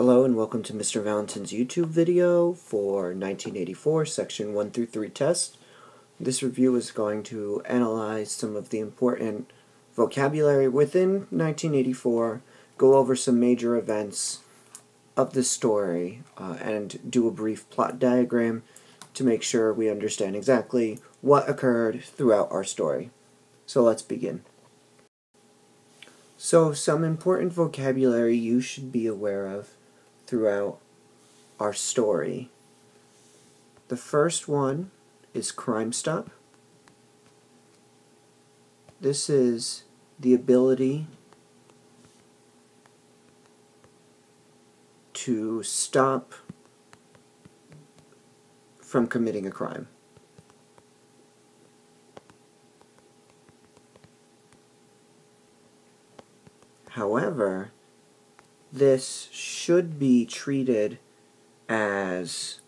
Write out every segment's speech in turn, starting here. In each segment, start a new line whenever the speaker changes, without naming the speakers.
Hello and welcome to Mr. Valentin's YouTube video for 1984 section 1 through 3 test. This review is going to analyze some of the important vocabulary within 1984, go over some major events of the story, and do a brief plot diagram to make sure we understand exactly what occurred throughout our story. So let's begin. So some important vocabulary you should be aware of throughout our story. The first one is Crime Stop. This is the ability to stop from committing a crime. However, this should be treated as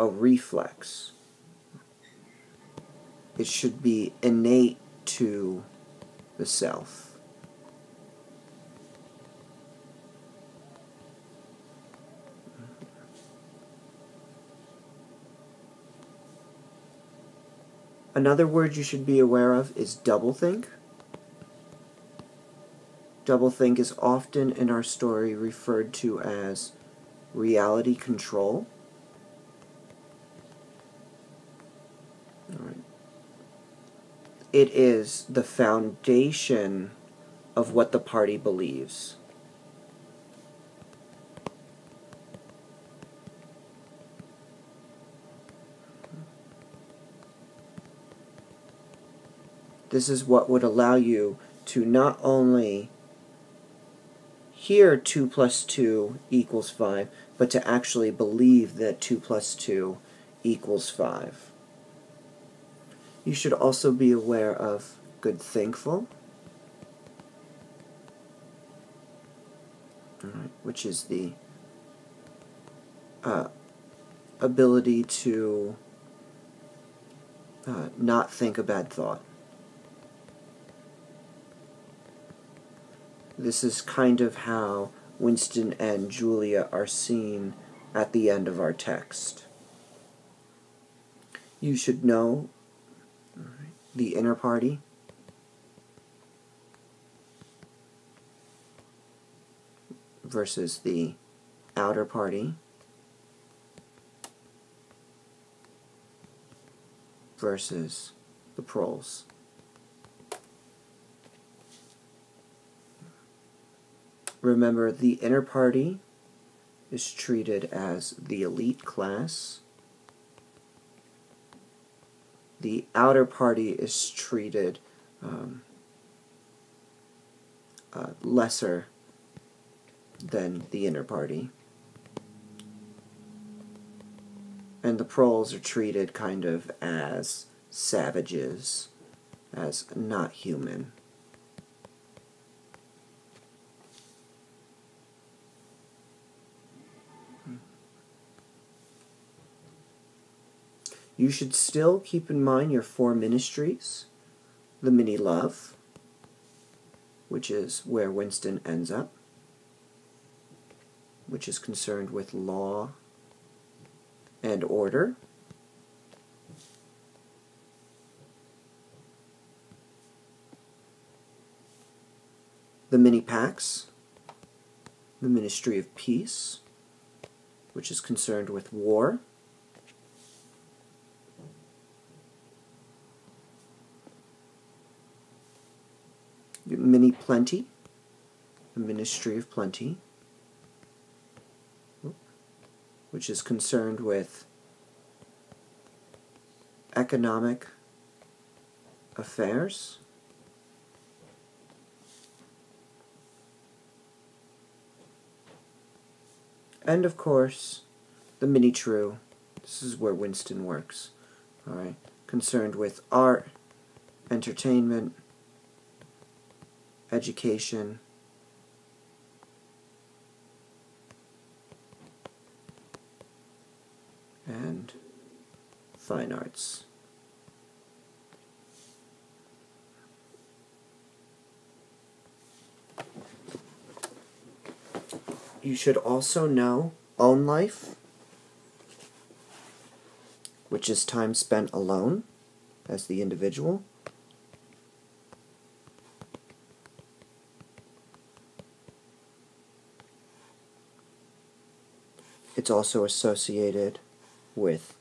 a reflex. It should be innate to the self. Another word you should be aware of is doublethink. Doublethink is often in our story referred to as reality control. It is the foundation of what the party believes. This is what would allow you to not only hear 2 plus 2 equals 5, but to actually believe that 2 plus 2 equals 5. You should also be aware of good thinkful, which is the ability to not think a bad thought. This is kind of how Winston and Julia are seen at the end of our text. You should know the inner party, versus the outer party, versus the proles. Remember, the inner party is treated as the elite class. The outer party is treated lesser than the inner party. And the proles are treated kind of as savages, as not human. You should still keep in mind your 4 ministries. The mini-love, which is where Winston ends up, which is concerned with law and order. The mini-pax, the Ministry of Peace, which is concerned with war. Mini-plenty, the Ministry of Plenty, which is concerned with economic affairs. And of course, the mini-true, this is where Winston works, concerned with art, entertainment, education, and fine arts. You should also know own life, which is time spent alone as the individual. It's also associated with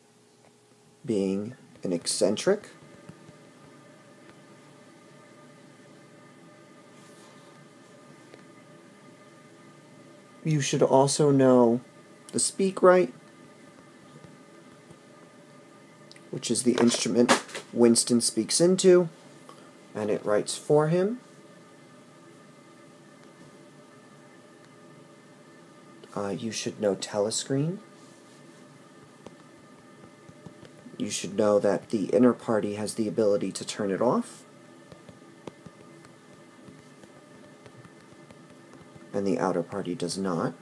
being an eccentric. You should also know the speak right, which is the instrument Winston speaks into, and it writes for him. You should know telescreen. You should know that the inner party has the ability to turn it off, and the outer party does not.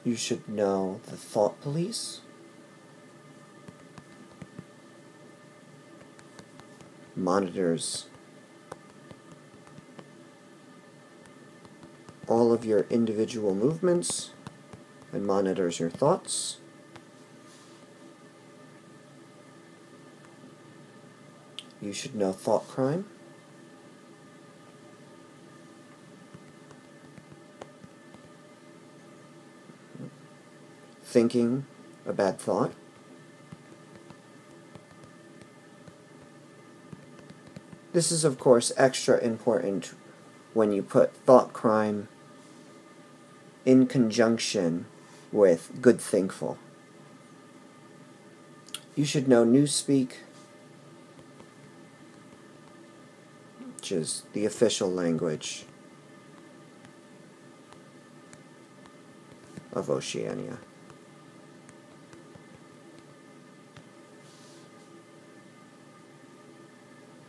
You should know the thought police, monitors all of your individual movements and monitors your thoughts. You should know thought crime. Thinking a bad thought. This is, of course, extra important when you put thought crime in conjunction with good thinkful. You should know newspeak, which is the official language of Oceania.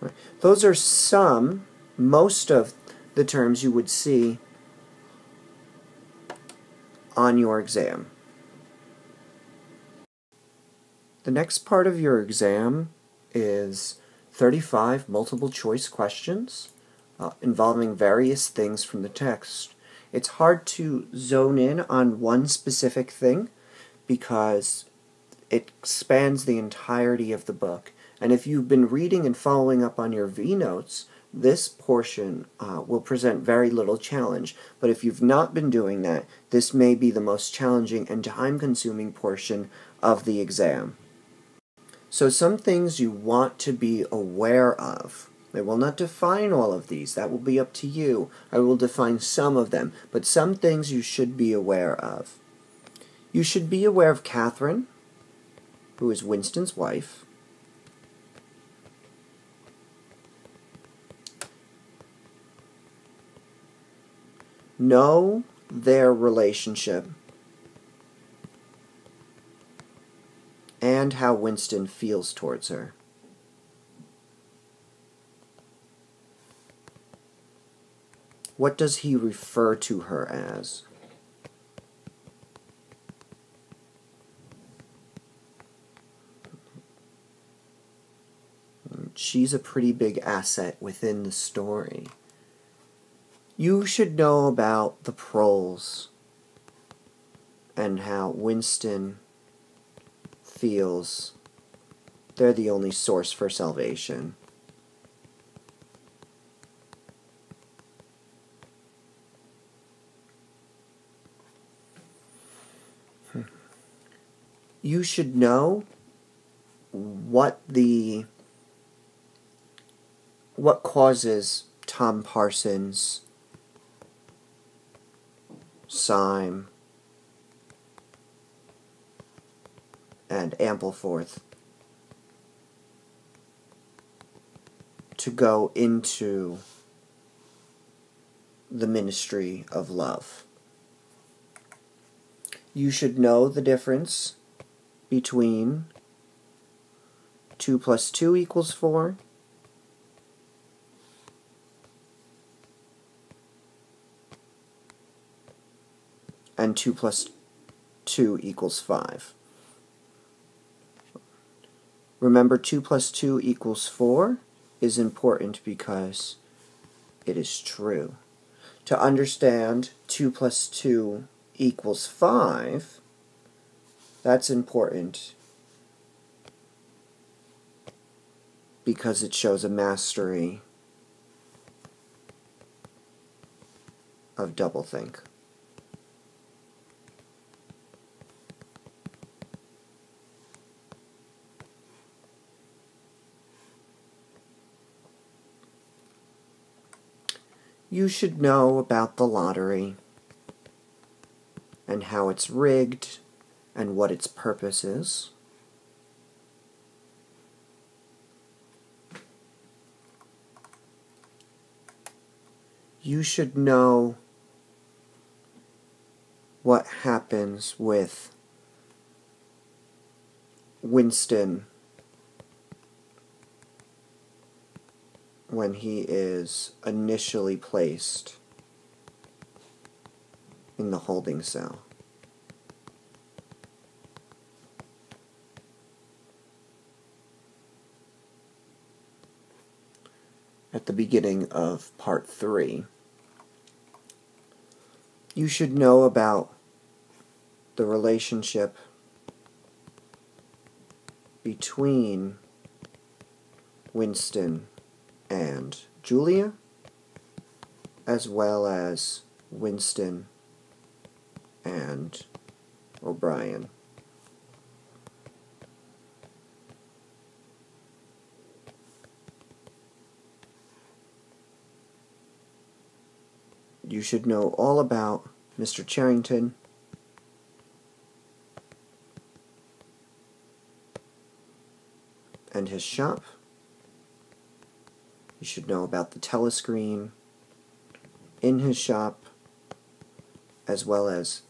Right. Those are most of the terms you would see on your exam. The next part of your exam is 35 multiple choice questions involving various things from the text. It's hard to zone in on one specific thing because it spans the entirety of the book. And if you've been reading and following up on your V-notes, this portion will present very little challenge. But if you've not been doing that, this may be the most challenging and time-consuming portion of the exam. So some things you want to be aware of. I will not define all of these. That will be up to you. I will define some of them. But some things you should be aware of. You should be aware of Catherine, who is Winston's wife. Know their relationship and how Winston feels towards her. What does he refer to her as? She's a pretty big asset within the story. You should know about the proles and how Winston feels they're the only source for salvation. You should know what causes Tom Parsons, Syme, and Ampleforth to go into the ministry of love. You should know the difference between 2 + 2 = 4 and 2 + 2 = 5. Remember, 2 + 2 = 4 is important because it is true. To understand 2 plus 2 equals 5, that's important because it shows a mastery of doublethink. You should know about the lottery and how it's rigged and what its purpose is. You should know what happens with Winston when he is initially placed in the holding cell. At the beginning of part 3, you should know about the relationship between Winston and Julia, as well as Winston and O'Brien. You should know all about Mr. Charrington and his shop. You should know about the telescreen in his shop, as well as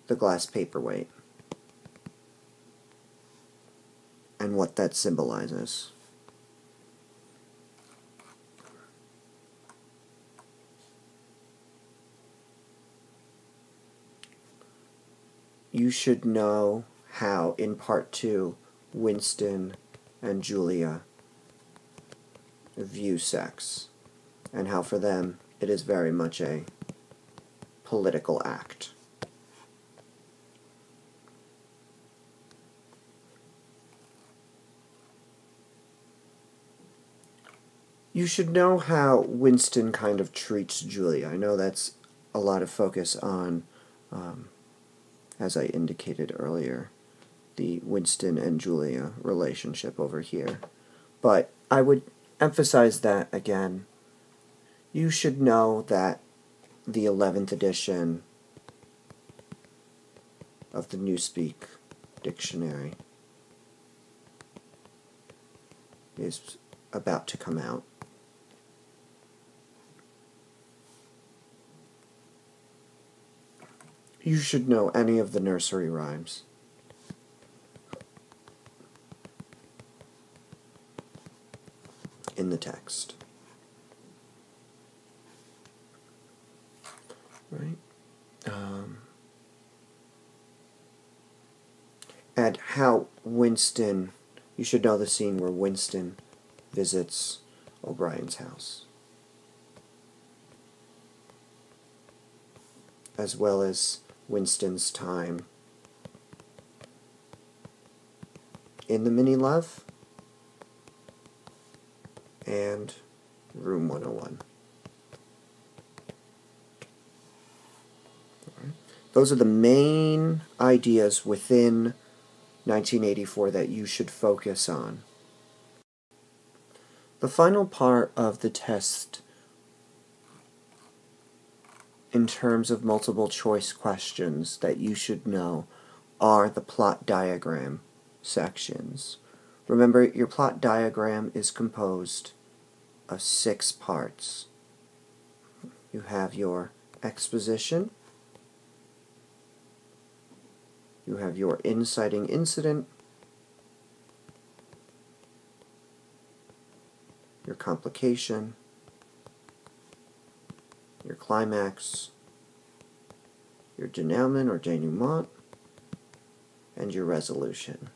the glass paperweight and what that symbolizes. You should know how, in part 2, Winston and Julia view sex, and how for them it is very much a political act. You should know how Winston kind of treats Julia. I know that's a lot of focus on, as I indicated earlier, the Winston and Julia relationship over here. But I would emphasize that again. You should know that the 11th edition of the Newspeak Dictionary is about to come out. You should know any of the nursery rhymes. In the text. Right? And how Winston, you should know the scene where Winston visits O'Brien's house, as well as Winston's time in the Mini Love and Room 101. Those are the main ideas within 1984 that you should focus on. The final part of the test in terms of multiple choice questions that you should know are the plot diagram sections. Remember, your plot diagram is composed of 6 parts. You have your exposition, you have your inciting incident, your complication, your climax, your denouement or denouement, and your resolution.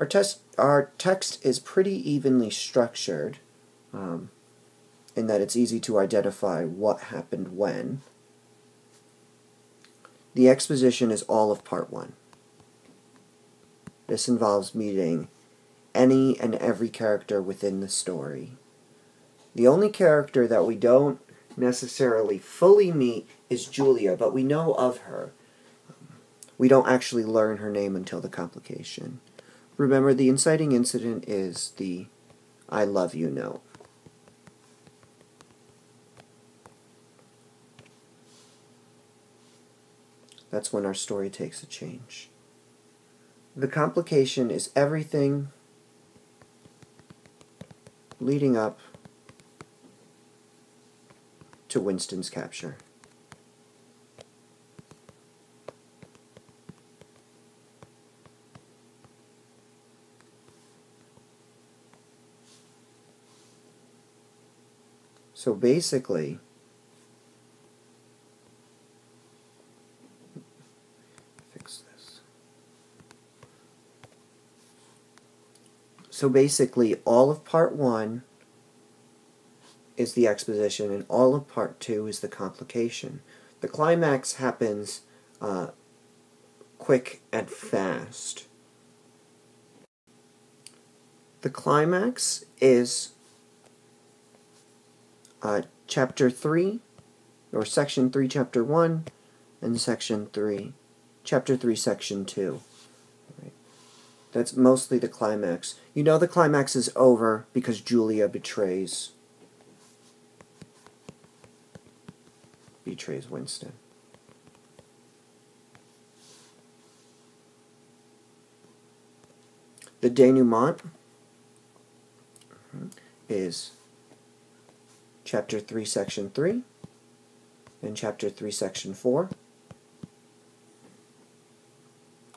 Our text is pretty evenly structured, in that it's easy to identify what happened when. The exposition is all of Part 1. This involves meeting any and every character within the story. The only character that we don't necessarily fully meet is Julia, but we know of her. We don't actually learn her name until the complication. Remember, the inciting incident is the "I love you" note. That's when our story takes a change. The complication is everything leading up to Winston's capture. So basically, fix this. So basically, all of Part 1 is the exposition, and all of Part 2 is the complication. The climax happens quick and fast. The climax is Chapter 3, or Section 3, Chapter 1, and Section 3, Chapter 3, Section 2. Right. That's mostly the climax. You know the climax is over because Julia betrays Winston. The denouement is Chapter 3, Section 3, and Chapter 3, Section 4.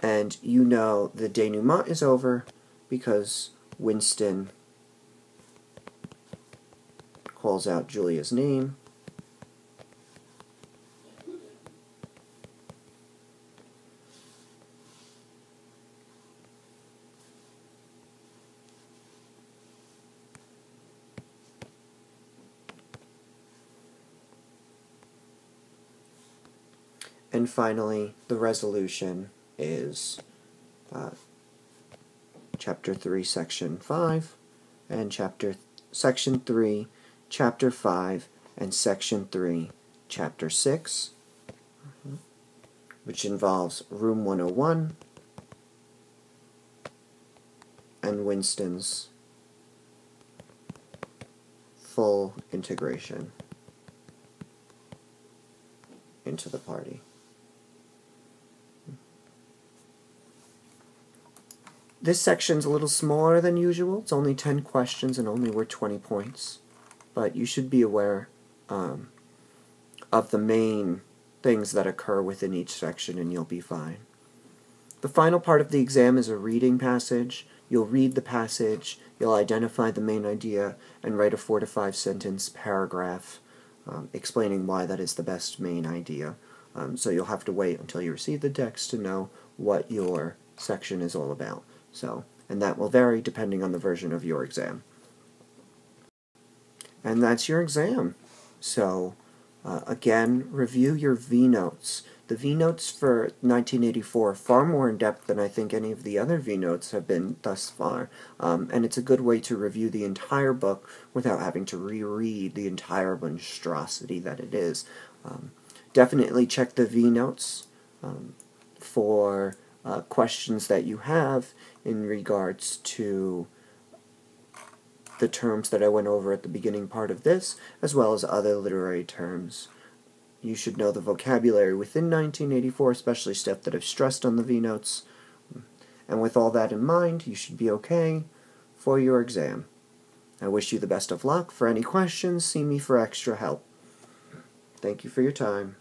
And you know the denouement is over because Winston calls out Julia's name. And finally, the resolution is Chapter 3, Section 5, and Section 3, Chapter 5, and Section 3, Chapter 6, which involves Room 101 and Winston's full integration into the party. This section's a little smaller than usual. It's only 10 questions and only worth 20 points. But you should be aware of the main things that occur within each section, and you'll be fine. The final part of the exam is a reading passage. You'll read the passage, you'll identify the main idea, and write a 4 to 5 sentence paragraph explaining why that is the best main idea. So you'll have to wait until you receive the text to know what your section is all about. And that will vary depending on the version of your exam. And that's your exam. So, again, review your V-notes. The V-notes for 1984 are far more in-depth than I think any of the other V-notes have been thus far. And it's a good way to review the entire book without having to reread the entire monstrosity that it is. Definitely check the V-notes for questions that you have in regards to the terms that I went over at the beginning part of this, as well as other literary terms. You should know the vocabulary within 1984, especially stuff that I've stressed on the V-notes. And with all that in mind, you should be okay for your exam. I wish you the best of luck. For any questions, see me for extra help. Thank you for your time.